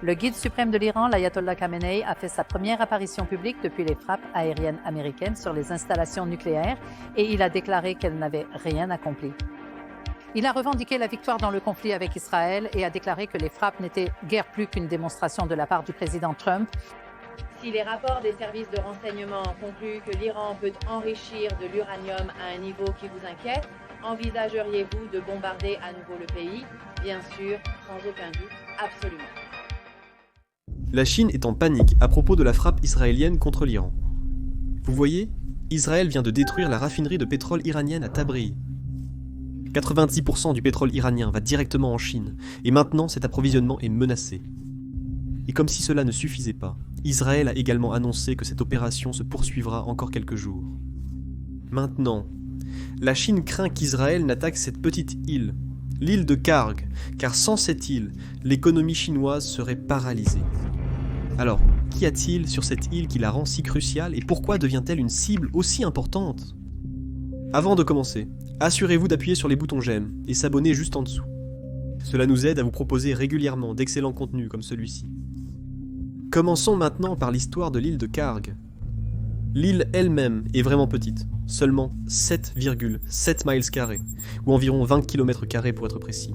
Le guide suprême de l'Iran, l'ayatollah Khamenei, a fait sa première apparition publique depuis les frappes aériennes américaines sur les installations nucléaires et il a déclaré qu'elle n'avait rien accompli. Il a revendiqué la victoire dans le conflit avec Israël et a déclaré que les frappes n'étaient guère plus qu'une démonstration de la part du président Trump. Si les rapports des services de renseignement concluent que l'Iran peut enrichir de l'uranium à un niveau qui vous inquiète, envisageriez-vous de bombarder à nouveau le pays? Bien sûr, sans aucun doute, absolument. La Chine est en panique à propos de la frappe israélienne contre l'Iran. Vous voyez, Israël vient de détruire la raffinerie de pétrole iranienne à Tabriz. 90% du pétrole iranien va directement en Chine, et maintenant cet approvisionnement est menacé. Et comme si cela ne suffisait pas, Israël a également annoncé que cette opération se poursuivra encore quelques jours. Maintenant, la Chine craint qu'Israël n'attaque cette petite île, l'île de Karg, car sans cette île, l'économie chinoise serait paralysée. Alors, qu'y a-t-il sur cette île qui la rend si cruciale et pourquoi devient-elle une cible aussi importante ? Avant de commencer, assurez-vous d'appuyer sur les boutons j'aime et s'abonner juste en dessous. Cela nous aide à vous proposer régulièrement d'excellents contenus comme celui-ci. Commençons maintenant par l'histoire de l'île de Karg. L'île elle-même est vraiment petite, seulement 7,7 miles carrés, ou environ 20 km carrés pour être précis.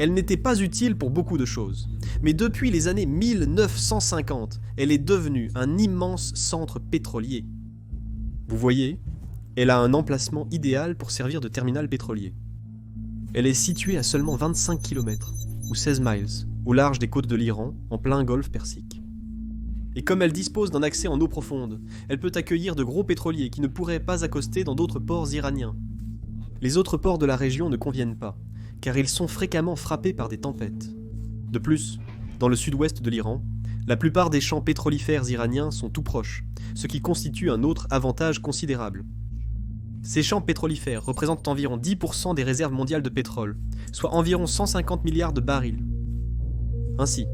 Elle n'était pas utile pour beaucoup de choses, mais depuis les années 1950, elle est devenue un immense centre pétrolier. Vous voyez, elle a un emplacement idéal pour servir de terminal pétrolier. Elle est située à seulement 25 km, ou 16 miles, au large des côtes de l'Iran, en plein golfe Persique. Et comme elle dispose d'un accès en eau profonde, elle peut accueillir de gros pétroliers qui ne pourraient pas accoster dans d'autres ports iraniens. Les autres ports de la région ne conviennent pas, car ils sont fréquemment frappés par des tempêtes. De plus, dans le sud-ouest de l'Iran, la plupart des champs pétrolifères iraniens sont tout proches, ce qui constitue un autre avantage considérable. Ces champs pétrolifères représentent environ 10% des réserves mondiales de pétrole, soit environ 150 milliards de barils. Ainsi,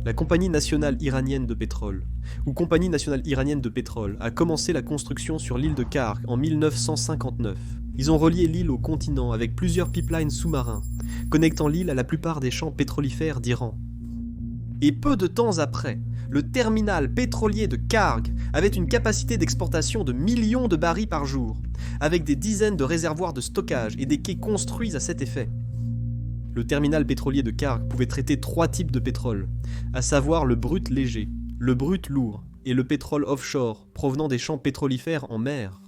la Compagnie nationale iranienne de pétrole, ou Compagnie nationale iranienne de pétrole, a commencé la construction sur l'île de Karg en 1959. Ils ont relié l'île au continent avec plusieurs pipelines sous-marins, connectant l'île à la plupart des champs pétrolifères d'Iran. Et peu de temps après, le terminal pétrolier de Karg avait une capacité d'exportation de millions de barils par jour, avec des dizaines de réservoirs de stockage et des quais construits à cet effet. Le terminal pétrolier de Karg pouvait traiter 3 types de pétrole, à savoir le brut léger, le brut lourd et le pétrole offshore provenant des champs pétrolifères en mer.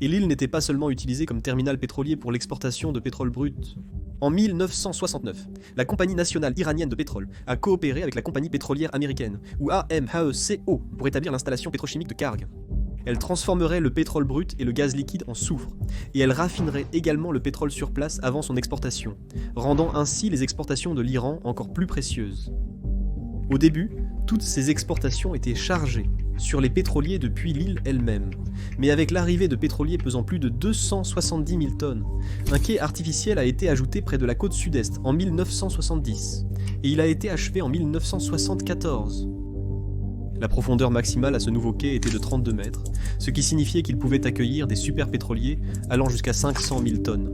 Et l'île n'était pas seulement utilisée comme terminal pétrolier pour l'exportation de pétrole brut. En 1969, la Compagnie nationale iranienne de pétrole a coopéré avec la compagnie pétrolière américaine, ou AMHECO, pour établir l'installation pétrochimique de Karg. Elle transformerait le pétrole brut et le gaz liquide en soufre, et elle raffinerait également le pétrole sur place avant son exportation, rendant ainsi les exportations de l'Iran encore plus précieuses. Au début, toutes ces exportations étaient chargées sur les pétroliers depuis l'île elle-même, mais avec l'arrivée de pétroliers pesant plus de 270 000 tonnes, un quai artificiel a été ajouté près de la côte sud-est en 1970, et il a été achevé en 1974. La profondeur maximale à ce nouveau quai était de 32 mètres, ce qui signifiait qu'il pouvait accueillir des superpétroliers allant jusqu'à 500 000 tonnes.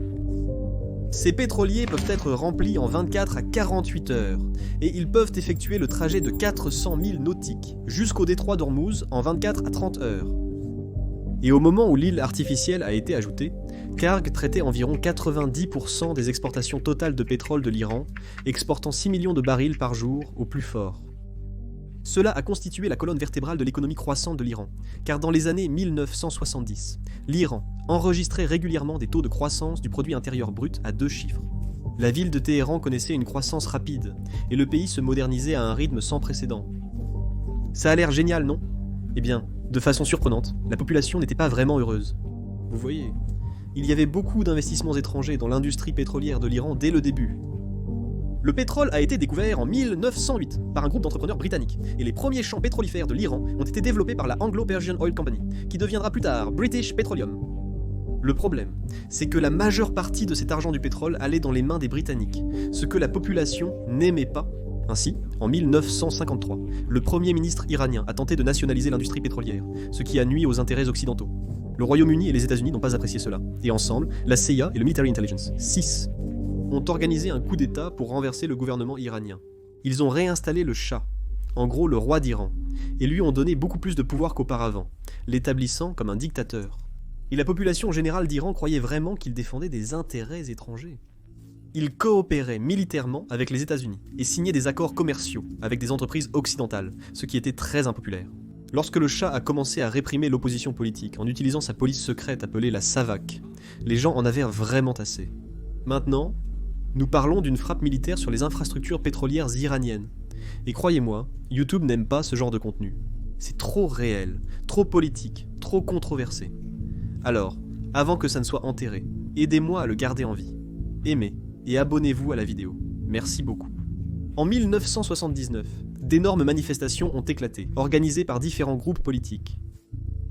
Ces pétroliers peuvent être remplis en 24 à 48 heures, et ils peuvent effectuer le trajet de 400 000 nautiques jusqu'au détroit d'Ormuz en 24 à 30 heures. Et au moment où l'île artificielle a été ajoutée, Karg traitait environ 90% des exportations totales de pétrole de l'Iran, exportant 6 millions de barils par jour au plus fort. Cela a constitué la colonne vertébrale de l'économie croissante de l'Iran, car dans les années 1970, l'Iran enregistrait régulièrement des taux de croissance du produit intérieur brut à 2 chiffres. La ville de Téhéran connaissait une croissance rapide, et le pays se modernisait à un rythme sans précédent. Ça a l'air génial, non ? Eh bien, de façon surprenante, la population n'était pas vraiment heureuse. Vous voyez, il y avait beaucoup d'investissements étrangers dans l'industrie pétrolière de l'Iran dès le début. Le pétrole a été découvert en 1908 par un groupe d'entrepreneurs britanniques, et les premiers champs pétrolifères de l'Iran ont été développés par la Anglo-Persian Oil Company, qui deviendra plus tard British Petroleum. Le problème, c'est que la majeure partie de cet argent du pétrole allait dans les mains des Britanniques, ce que la population n'aimait pas. Ainsi, en 1953, le premier ministre iranien a tenté de nationaliser l'industrie pétrolière, ce qui a nui aux intérêts occidentaux. Le Royaume-Uni et les États-Unis n'ont pas apprécié cela, et ensemble, la CIA et le Military Intelligence, CIS, ont organisé un coup d'État pour renverser le gouvernement iranien. Ils ont réinstallé le Shah, en gros le roi d'Iran, et lui ont donné beaucoup plus de pouvoir qu'auparavant, l'établissant comme un dictateur. Et la population générale d'Iran croyait vraiment qu'il défendait des intérêts étrangers. Il coopérait militairement avec les États-Unis et signait des accords commerciaux avec des entreprises occidentales, ce qui était très impopulaire. Lorsque le Shah a commencé à réprimer l'opposition politique en utilisant sa police secrète appelée la SAVAK, les gens en avaient vraiment assez. Maintenant, nous parlons d'une frappe militaire sur les infrastructures pétrolières iraniennes. Et croyez-moi, YouTube n'aime pas ce genre de contenu. C'est trop réel, trop politique, trop controversé. Alors, avant que ça ne soit enterré, aidez-moi à le garder en vie. Aimez et abonnez-vous à la vidéo. Merci beaucoup. En 1979, d'énormes manifestations ont éclaté, organisées par différents groupes politiques.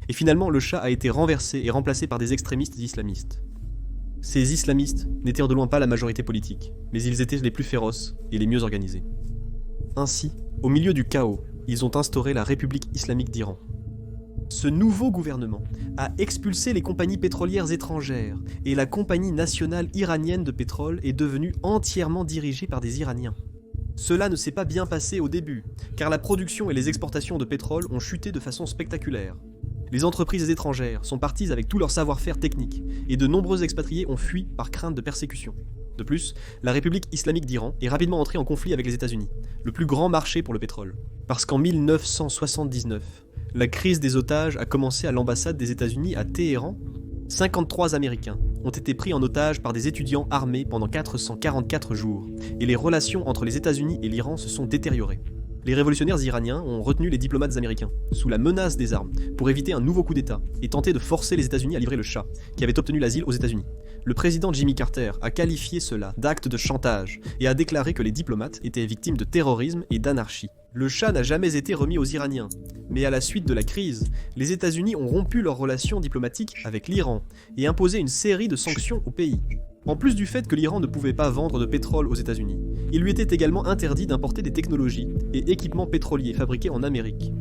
Et finalement, le Shah a été renversé et remplacé par des extrémistes islamistes. Ces islamistes n'étaient de loin pas la majorité politique, mais ils étaient les plus féroces et les mieux organisés. Ainsi, au milieu du chaos, ils ont instauré la République islamique d'Iran. Ce nouveau gouvernement a expulsé les compagnies pétrolières étrangères et la compagnie nationale iranienne de pétrole est devenue entièrement dirigée par des Iraniens. Cela ne s'est pas bien passé au début, car la production et les exportations de pétrole ont chuté de façon spectaculaire. Les entreprises étrangères sont parties avec tout leur savoir-faire technique, et de nombreux expatriés ont fui par crainte de persécution. De plus, la République islamique d'Iran est rapidement entrée en conflit avec les États-Unis, le plus grand marché pour le pétrole. Parce qu'en 1979, la crise des otages a commencé à l'ambassade des États-Unis à Téhéran. 53 Américains ont été pris en otage par des étudiants armés pendant 444 jours, et les relations entre les États-Unis et l'Iran se sont détériorées. Les révolutionnaires iraniens ont retenu les diplomates américains, sous la menace des armes, pour éviter un nouveau coup d'État et tenter de forcer les États-Unis à livrer le Shah, qui avait obtenu l'asile aux États-Unis. Le président Jimmy Carter a qualifié cela d'acte de chantage et a déclaré que les diplomates étaient victimes de terrorisme et d'anarchie. Le Shah n'a jamais été remis aux Iraniens, mais à la suite de la crise, les États-Unis ont rompu leurs relations diplomatiques avec l'Iran et imposé une série de sanctions au pays. En plus du fait que l'Iran ne pouvait pas vendre de pétrole aux États-Unis, il lui était également interdit d'importer des technologies et équipements pétroliers fabriqués en Amérique.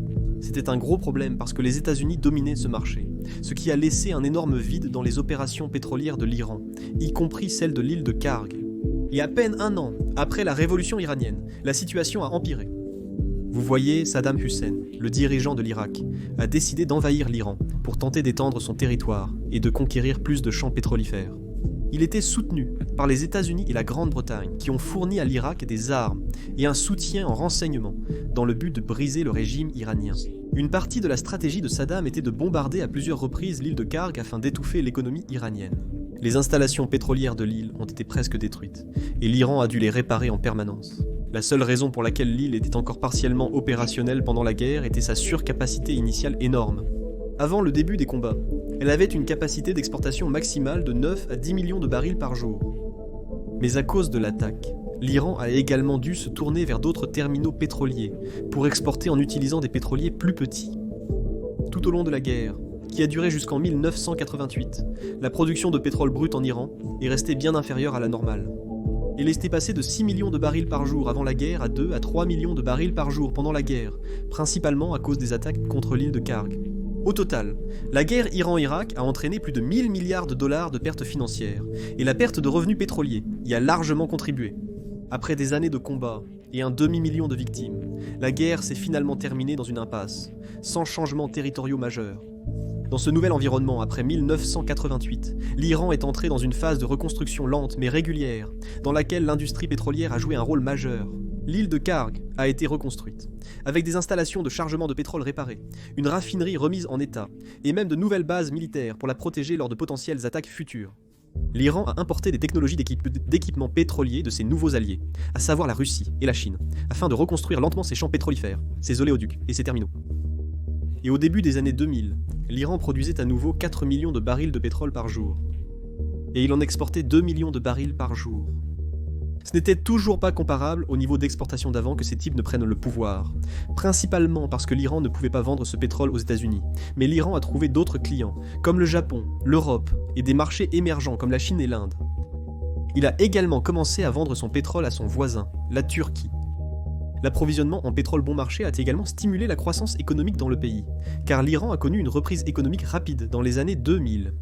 C'était un gros problème parce que les États-Unis dominaient ce marché, ce qui a laissé un énorme vide dans les opérations pétrolières de l'Iran, y compris celle de l'île de Karg. Et à peine un an après la révolution iranienne, la situation a empiré. Vous voyez, Saddam Hussein, le dirigeant de l'Irak, a décidé d'envahir l'Iran pour tenter d'étendre son territoire et de conquérir plus de champs pétrolifères. Il était soutenu par les États-Unis et la Grande-Bretagne qui ont fourni à l'Irak des armes et un soutien en renseignement dans le but de briser le régime iranien. Une partie de la stratégie de Saddam était de bombarder à plusieurs reprises l'île de Karg afin d'étouffer l'économie iranienne. Les installations pétrolières de l'île ont été presque détruites et l'Iran a dû les réparer en permanence. La seule raison pour laquelle l'île était encore partiellement opérationnelle pendant la guerre était sa surcapacité initiale énorme. Avant le début des combats, elle avait une capacité d'exportation maximale de 9 à 10 millions de barils par jour. Mais à cause de l'attaque, l'Iran a également dû se tourner vers d'autres terminaux pétroliers pour exporter en utilisant des pétroliers plus petits. Tout au long de la guerre, qui a duré jusqu'en 1988, la production de pétrole brut en Iran est restée bien inférieure à la normale. Elle était passée de 6 millions de barils par jour avant la guerre à 2 à 3 millions de barils par jour pendant la guerre, principalement à cause des attaques contre l'île de Karg. Au total, la guerre Iran-Irak a entraîné plus de 1000 milliards de dollars de pertes financières, et la perte de revenus pétroliers y a largement contribué. Après des années de combats et un demi-million de victimes, la guerre s'est finalement terminée dans une impasse, sans changements territoriaux majeurs. Dans ce nouvel environnement, après 1988, l'Iran est entré dans une phase de reconstruction lente mais régulière, dans laquelle l'industrie pétrolière a joué un rôle majeur. L'île de Karg a été reconstruite, avec des installations de chargement de pétrole réparées, une raffinerie remise en état, et même de nouvelles bases militaires pour la protéger lors de potentielles attaques futures. L'Iran a importé des technologies d'équipement pétrolier de ses nouveaux alliés, à savoir la Russie et la Chine, afin de reconstruire lentement ses champs pétrolifères, ses oléoducs et ses terminaux. Et au début des années 2000, l'Iran produisait à nouveau 4 millions de barils de pétrole par jour. Et il en exportait 2 millions de barils par jour. Ce n'était toujours pas comparable au niveau d'exportation d'avant que ces types ne prennent le pouvoir, principalement parce que l'Iran ne pouvait pas vendre ce pétrole aux États-Unis, mais l'Iran a trouvé d'autres clients, comme le Japon, l'Europe et des marchés émergents comme la Chine et l'Inde. Il a également commencé à vendre son pétrole à son voisin, la Turquie. L'approvisionnement en pétrole bon marché a également stimulé la croissance économique dans le pays, car l'Iran a connu une reprise économique rapide dans les années 2000.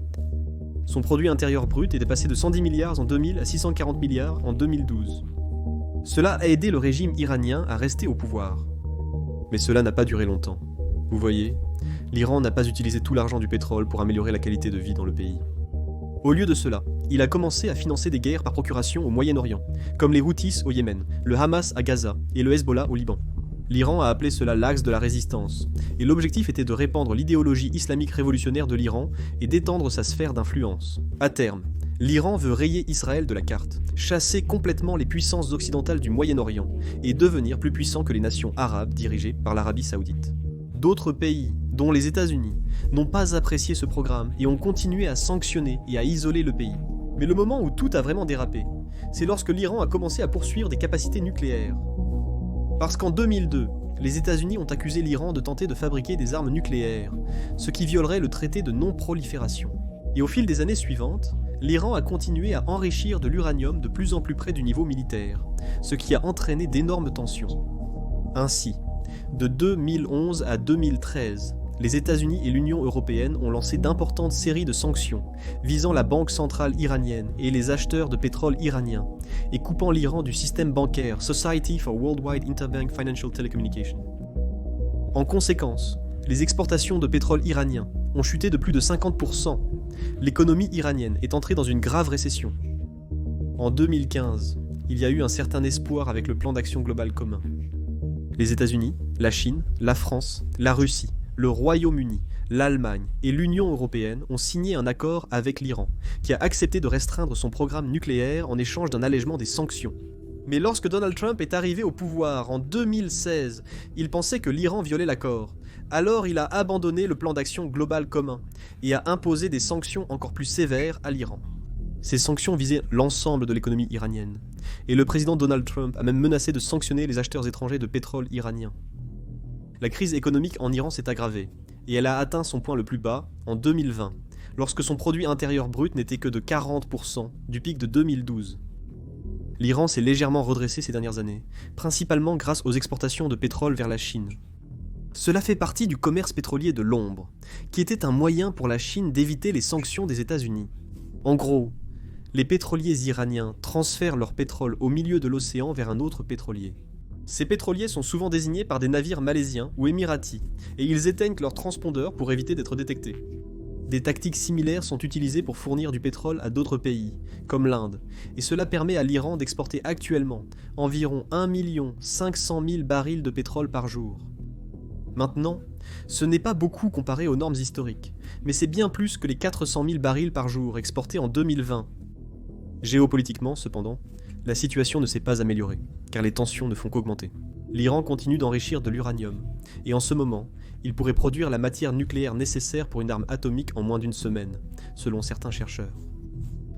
Son produit intérieur brut était passé de 110 milliards en 2000 à 640 milliards en 2012. Cela a aidé le régime iranien à rester au pouvoir. Mais cela n'a pas duré longtemps. Vous voyez, l'Iran n'a pas utilisé tout l'argent du pétrole pour améliorer la qualité de vie dans le pays. Au lieu de cela, il a commencé à financer des guerres par procuration au Moyen-Orient, comme les Houthis au Yémen, le Hamas à Gaza et le Hezbollah au Liban. L'Iran a appelé cela l'axe de la résistance, et l'objectif était de répandre l'idéologie islamique révolutionnaire de l'Iran et d'étendre sa sphère d'influence. À terme, l'Iran veut rayer Israël de la carte, chasser complètement les puissances occidentales du Moyen-Orient et devenir plus puissant que les nations arabes dirigées par l'Arabie Saoudite. D'autres pays, dont les États-Unis, n'ont pas apprécié ce programme et ont continué à sanctionner et à isoler le pays. Mais le moment où tout a vraiment dérapé, c'est lorsque l'Iran a commencé à poursuivre des capacités nucléaires. Parce qu'en 2002, les États-Unis ont accusé l'Iran de tenter de fabriquer des armes nucléaires, ce qui violerait le traité de non-prolifération. Et au fil des années suivantes, l'Iran a continué à enrichir de l'uranium de plus en plus près du niveau militaire, ce qui a entraîné d'énormes tensions. Ainsi, de 2011 à 2013, les États-Unis et l'Union européenne ont lancé d'importantes séries de sanctions visant la banque centrale iranienne et les acheteurs de pétrole iraniens, et coupant l'Iran du système bancaire Society for Worldwide Interbank Financial Telecommunication. En conséquence, les exportations de pétrole iranien ont chuté de plus de 50%. L'économie iranienne est entrée dans une grave récession. En 2015, il y a eu un certain espoir avec le plan d'action global commun. Les États-Unis, la Chine, la France, la Russie, le Royaume-Uni, l'Allemagne et l'Union européenne ont signé un accord avec l'Iran, qui a accepté de restreindre son programme nucléaire en échange d'un allègement des sanctions. Mais lorsque Donald Trump est arrivé au pouvoir en 2016, il pensait que l'Iran violait l'accord. Alors il a abandonné le plan d'action global commun et a imposé des sanctions encore plus sévères à l'Iran. Ces sanctions visaient l'ensemble de l'économie iranienne, et le président Donald Trump a même menacé de sanctionner les acheteurs étrangers de pétrole iranien. La crise économique en Iran s'est aggravée, et elle a atteint son point le plus bas en 2020, lorsque son produit intérieur brut n'était que de 40% du pic de 2012. L'Iran s'est légèrement redressé ces dernières années, principalement grâce aux exportations de pétrole vers la Chine. Cela fait partie du commerce pétrolier de l'ombre, qui était un moyen pour la Chine d'éviter les sanctions des États-Unis. En gros, les pétroliers iraniens transfèrent leur pétrole au milieu de l'océan vers un autre pétrolier. Ces pétroliers sont souvent désignés par des navires malaisiens ou émiratis, et ils éteignent leurs transpondeurs pour éviter d'être détectés. Des tactiques similaires sont utilisées pour fournir du pétrole à d'autres pays, comme l'Inde, et cela permet à l'Iran d'exporter actuellement environ 1 500 000 barils de pétrole par jour. Maintenant, ce n'est pas beaucoup comparé aux normes historiques, mais c'est bien plus que les 400 000 barils par jour exportés en 2020. Géopolitiquement, cependant, la situation ne s'est pas améliorée, car les tensions ne font qu'augmenter. L'Iran continue d'enrichir de l'uranium, et en ce moment, il pourrait produire la matière nucléaire nécessaire pour une arme atomique en moins d'une semaine, selon certains chercheurs.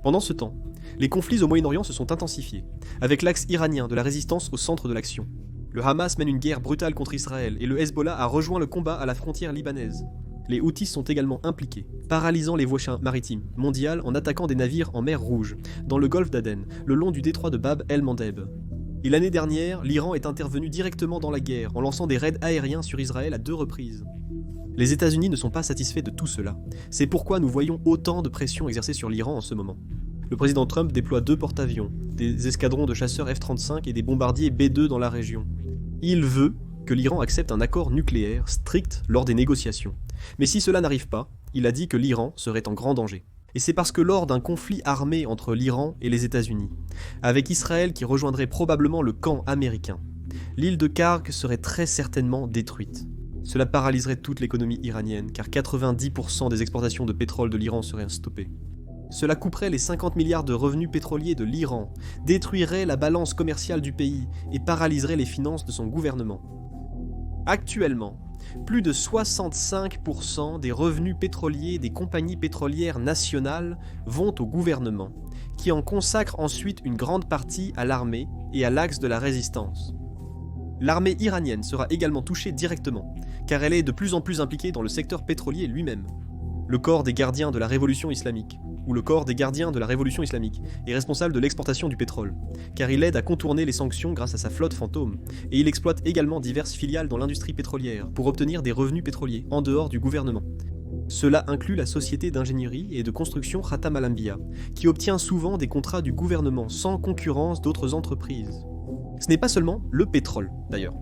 Pendant ce temps, les conflits au Moyen-Orient se sont intensifiés, avec l'axe iranien de la résistance au centre de l'action. Le Hamas mène une guerre brutale contre Israël, et le Hezbollah a rejoint le combat à la frontière libanaise. Les Houthis sont également impliqués, paralysant les voies maritimes mondiales en attaquant des navires en mer Rouge, dans le golfe d'Aden, le long du détroit de Bab el-Mandeb. Et l'année dernière, l'Iran est intervenu directement dans la guerre en lançant des raids aériens sur Israël à 2 reprises. Les États-Unis ne sont pas satisfaits de tout cela. C'est pourquoi nous voyons autant de pression exercée sur l'Iran en ce moment. Le président Trump déploie 2 porte-avions, des escadrons de chasseurs F-35 et des bombardiers B-2 dans la région. Il veut que l'Iran accepte un accord nucléaire strict lors des négociations. Mais si cela n'arrive pas, il a dit que l'Iran serait en grand danger. Et c'est parce que lors d'un conflit armé entre l'Iran et les États-Unis, avec Israël qui rejoindrait probablement le camp américain, l'île de Karg serait très certainement détruite. Cela paralyserait toute l'économie iranienne, car 90% des exportations de pétrole de l'Iran seraient stoppées. Cela couperait les 50 milliards de revenus pétroliers de l'Iran, détruirait la balance commerciale du pays et paralyserait les finances de son gouvernement. Actuellement, plus de 65% des revenus pétroliers des compagnies pétrolières nationales vont au gouvernement, qui en consacre ensuite une grande partie à l'armée et à l'axe de la résistance. L'armée iranienne sera également touchée directement, car elle est de plus en plus impliquée dans le secteur pétrolier lui-même. Le corps des gardiens de la révolution islamique, ou le corps des gardiens de la révolution islamique, est responsable de l'exportation du pétrole, car il aide à contourner les sanctions grâce à sa flotte fantôme, et il exploite également diverses filiales dans l'industrie pétrolière pour obtenir des revenus pétroliers en dehors du gouvernement. Cela inclut la société d'ingénierie et de construction Khatam Al-Anbiya, qui obtient souvent des contrats du gouvernement sans concurrence d'autres entreprises. Ce n'est pas seulement le pétrole, d'ailleurs.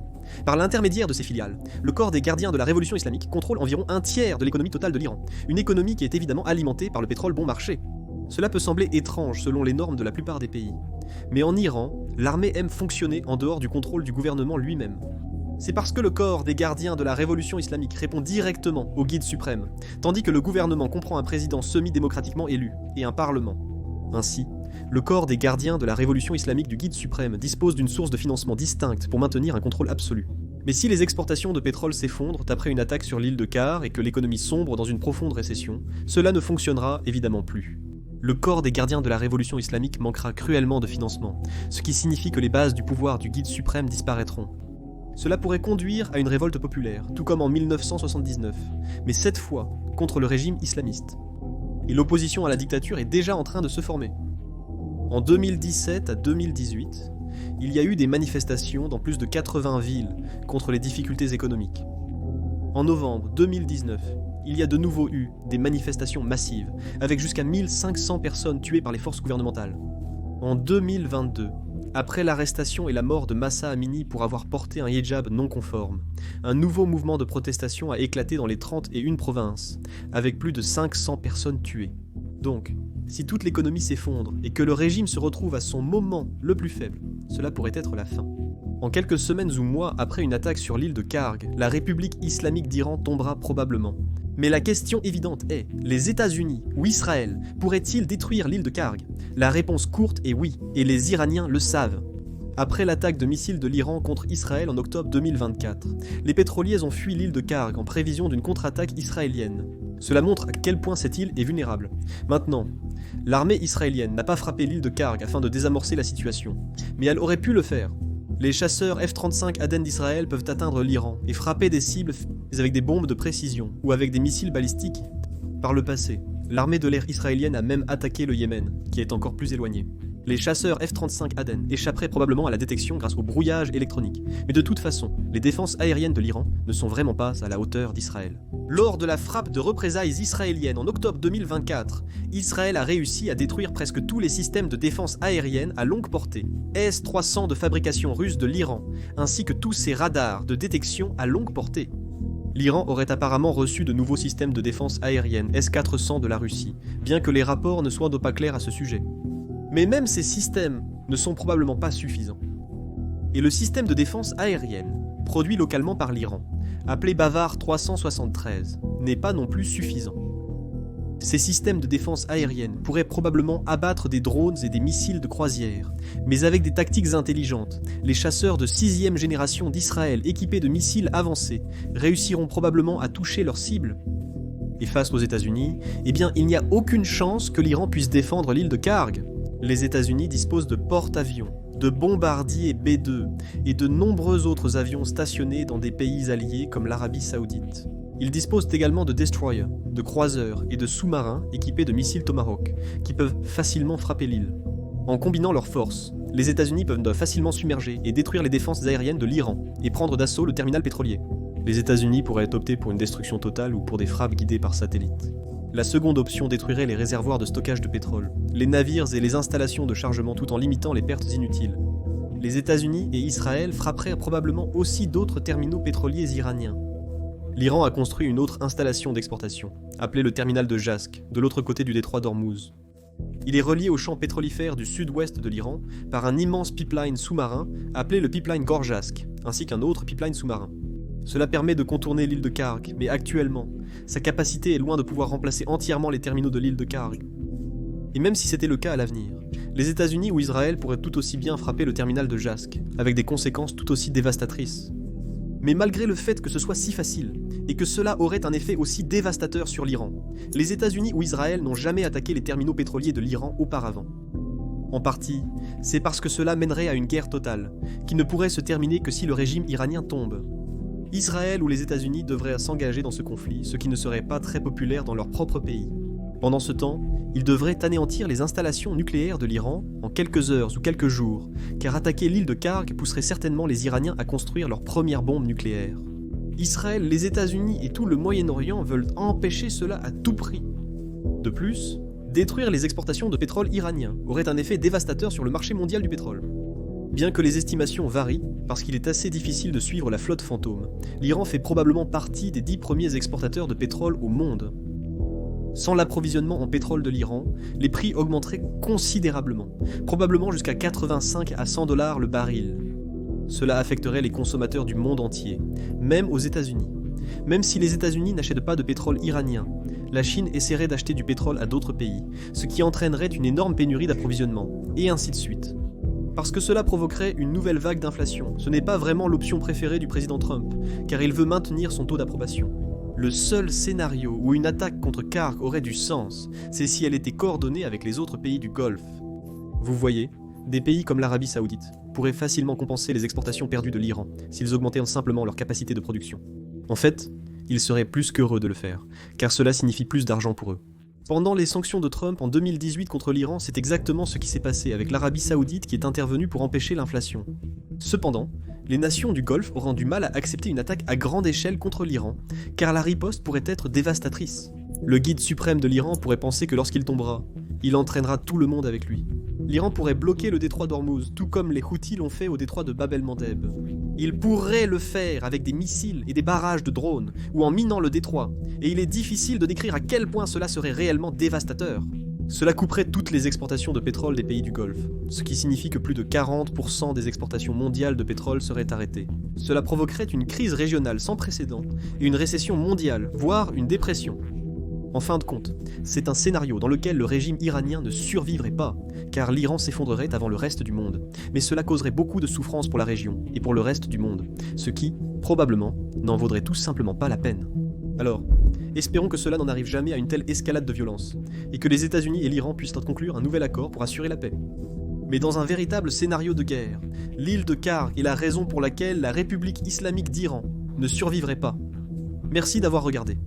Par l'intermédiaire de ses filiales, le corps des gardiens de la révolution islamique contrôle environ un tiers de l'économie totale de l'Iran, une économie qui est évidemment alimentée par le pétrole bon marché. Cela peut sembler étrange selon les normes de la plupart des pays. Mais en Iran, l'armée aime fonctionner en dehors du contrôle du gouvernement lui-même. C'est parce que le corps des gardiens de la révolution islamique répond directement au guide suprême, tandis que le gouvernement comprend un président semi-démocratiquement élu et un parlement. Ainsi, le corps des gardiens de la révolution islamique du guide suprême dispose d'une source de financement distincte pour maintenir un contrôle absolu. Mais si les exportations de pétrole s'effondrent après une attaque sur l'île de Kar et que l'économie sombre dans une profonde récession, cela ne fonctionnera évidemment plus. Le corps des gardiens de la révolution islamique manquera cruellement de financement, ce qui signifie que les bases du pouvoir du guide suprême disparaîtront. Cela pourrait conduire à une révolte populaire, tout comme en 1979, mais cette fois contre le régime islamiste. Et l'opposition à la dictature est déjà en train de se former. En 2017 à 2018, il y a eu des manifestations dans plus de 80 villes contre les difficultés économiques. En novembre 2019, il y a de nouveau eu des manifestations massives, avec jusqu'à 1500 personnes tuées par les forces gouvernementales. En 2022, après l'arrestation et la mort de Mahsa Amini pour avoir porté un hijab non conforme, un nouveau mouvement de protestation a éclaté dans les 31 provinces, avec plus de 500 personnes tuées. Donc, si toute l'économie s'effondre et que le régime se retrouve à son moment le plus faible, cela pourrait être la fin. En quelques semaines ou mois après une attaque sur l'île de Karg, la République islamique d'Iran tombera probablement. Mais la question évidente est, les États-Unis ou Israël pourraient-ils détruire l'île de Karg? La réponse courte est oui, et les Iraniens le savent. Après l'attaque de missiles de l'Iran contre Israël en octobre 2024, les pétroliers ont fui l'île de Karg en prévision d'une contre-attaque israélienne. Cela montre à quel point cette île est vulnérable. Maintenant, l'armée israélienne n'a pas frappé l'île de Karg afin de désamorcer la situation, mais elle aurait pu le faire. Les chasseurs F-35 Aden d'Israël peuvent atteindre l'Iran et frapper des cibles avec des bombes de précision ou avec des missiles balistiques. Par le passé, l'armée de l'air israélienne a même attaqué le Yémen, qui est encore plus éloigné. Les chasseurs F-35 Aden échapperaient probablement à la détection grâce au brouillage électronique. Mais de toute façon, les défenses aériennes de l'Iran ne sont vraiment pas à la hauteur d'Israël. Lors de la frappe de représailles israéliennes en octobre 2024, Israël a réussi à détruire presque tous les systèmes de défense aérienne à longue portée, S-300 de fabrication russe de l'Iran, ainsi que tous ses radars de détection à longue portée. L'Iran aurait apparemment reçu de nouveaux systèmes de défense aérienne S-400 de la Russie, bien que les rapports ne soient pas clairs à ce sujet. Mais même ces systèmes ne sont probablement pas suffisants. Et le système de défense aérienne, produit localement par l'Iran, appelé Bavar 373, n'est pas non plus suffisant. Ces systèmes de défense aérienne pourraient probablement abattre des drones et des missiles de croisière, mais avec des tactiques intelligentes, les chasseurs de 6e génération d'Israël équipés de missiles avancés réussiront probablement à toucher leurs cibles. Et face aux États-Unis, eh bien, il n'y a aucune chance que l'Iran puisse défendre l'île de Karg. Les États-Unis disposent de porte-avions, de bombardiers B-2 et de nombreux autres avions stationnés dans des pays alliés comme l'Arabie Saoudite. Ils disposent également de destroyers, de croiseurs et de sous-marins équipés de missiles Tomahawk, qui peuvent facilement frapper l'île. En combinant leurs forces, les États-Unis peuvent facilement submerger et détruire les défenses aériennes de l'Iran et prendre d'assaut le terminal pétrolier. Les États-Unis pourraient opter pour une destruction totale ou pour des frappes guidées par satellite. La seconde option détruirait les réservoirs de stockage de pétrole, les navires et les installations de chargement tout en limitant les pertes inutiles. Les États-Unis et Israël frapperaient probablement aussi d'autres terminaux pétroliers iraniens. L'Iran a construit une autre installation d'exportation, appelée le terminal de Jask, de l'autre côté du détroit d'Ormuz. Il est relié aux champs pétrolifères du sud-ouest de l'Iran par un immense pipeline sous-marin appelé le pipeline Gorjask, ainsi qu'un autre pipeline sous-marin. Cela permet de contourner l'île de Karg, mais actuellement, sa capacité est loin de pouvoir remplacer entièrement les terminaux de l'île de Karg. Et même si c'était le cas à l'avenir, les États-Unis ou Israël pourraient tout aussi bien frapper le terminal de Jask, avec des conséquences tout aussi dévastatrices. Mais malgré le fait que ce soit si facile, et que cela aurait un effet aussi dévastateur sur l'Iran, les États-Unis ou Israël n'ont jamais attaqué les terminaux pétroliers de l'Iran auparavant. En partie, c'est parce que cela mènerait à une guerre totale, qui ne pourrait se terminer que si le régime iranien tombe. Israël ou les États-Unis devraient s'engager dans ce conflit, ce qui ne serait pas très populaire dans leur propre pays. Pendant ce temps, ils devraient anéantir les installations nucléaires de l'Iran en quelques heures ou quelques jours, car attaquer l'île de Karg pousserait certainement les Iraniens à construire leur première bombe nucléaire. Israël, les États-Unis et tout le Moyen-Orient veulent empêcher cela à tout prix. De plus, détruire les exportations de pétrole iranien aurait un effet dévastateur sur le marché mondial du pétrole. Bien que les estimations varient, parce qu'il est assez difficile de suivre la flotte fantôme, l'Iran fait probablement partie des 10 premiers exportateurs de pétrole au monde. Sans l'approvisionnement en pétrole de l'Iran, les prix augmenteraient considérablement, probablement jusqu'à 85 à 100 $ le baril. Cela affecterait les consommateurs du monde entier, même aux États-Unis. Même si les États-Unis n'achètent pas de pétrole iranien, la Chine essaierait d'acheter du pétrole à d'autres pays, ce qui entraînerait une énorme pénurie d'approvisionnement, et ainsi de suite. Parce que cela provoquerait une nouvelle vague d'inflation, ce n'est pas vraiment l'option préférée du président Trump, car il veut maintenir son taux d'approbation. Le seul scénario où une attaque contre Karg aurait du sens, c'est si elle était coordonnée avec les autres pays du Golfe. Vous voyez, des pays comme l'Arabie Saoudite pourraient facilement compenser les exportations perdues de l'Iran s'ils augmentaient simplement leur capacité de production. En fait, ils seraient plus qu'heureux de le faire, car cela signifie plus d'argent pour eux. Pendant les sanctions de Trump en 2018 contre l'Iran, c'est exactement ce qui s'est passé avec l'Arabie Saoudite qui est intervenue pour empêcher l'inflation. Cependant, les nations du Golfe auront du mal à accepter une attaque à grande échelle contre l'Iran, car la riposte pourrait être dévastatrice. Le guide suprême de l'Iran pourrait penser que lorsqu'il tombera, il entraînera tout le monde avec lui. L'Iran pourrait bloquer le détroit d'Ormuz, tout comme les Houthis l'ont fait au détroit de Bab el-Mandeb. Il pourrait le faire avec des missiles et des barrages de drones, ou en minant le détroit, et il est difficile de décrire à quel point cela serait réellement dévastateur. Cela couperait toutes les exportations de pétrole des pays du Golfe, ce qui signifie que plus de 40% des exportations mondiales de pétrole seraient arrêtées. Cela provoquerait une crise régionale sans précédent, et une récession mondiale, voire une dépression. En fin de compte, c'est un scénario dans lequel le régime iranien ne survivrait pas, car l'Iran s'effondrerait avant le reste du monde. Mais cela causerait beaucoup de souffrance pour la région et pour le reste du monde, ce qui, probablement, n'en vaudrait tout simplement pas la peine. Alors, espérons que cela n'en arrive jamais à une telle escalade de violence, et que les États-Unis et l'Iran puissent conclure un nouvel accord pour assurer la paix. Mais dans un véritable scénario de guerre, l'île de Karg est la raison pour laquelle la République islamique d'Iran ne survivrait pas. Merci d'avoir regardé.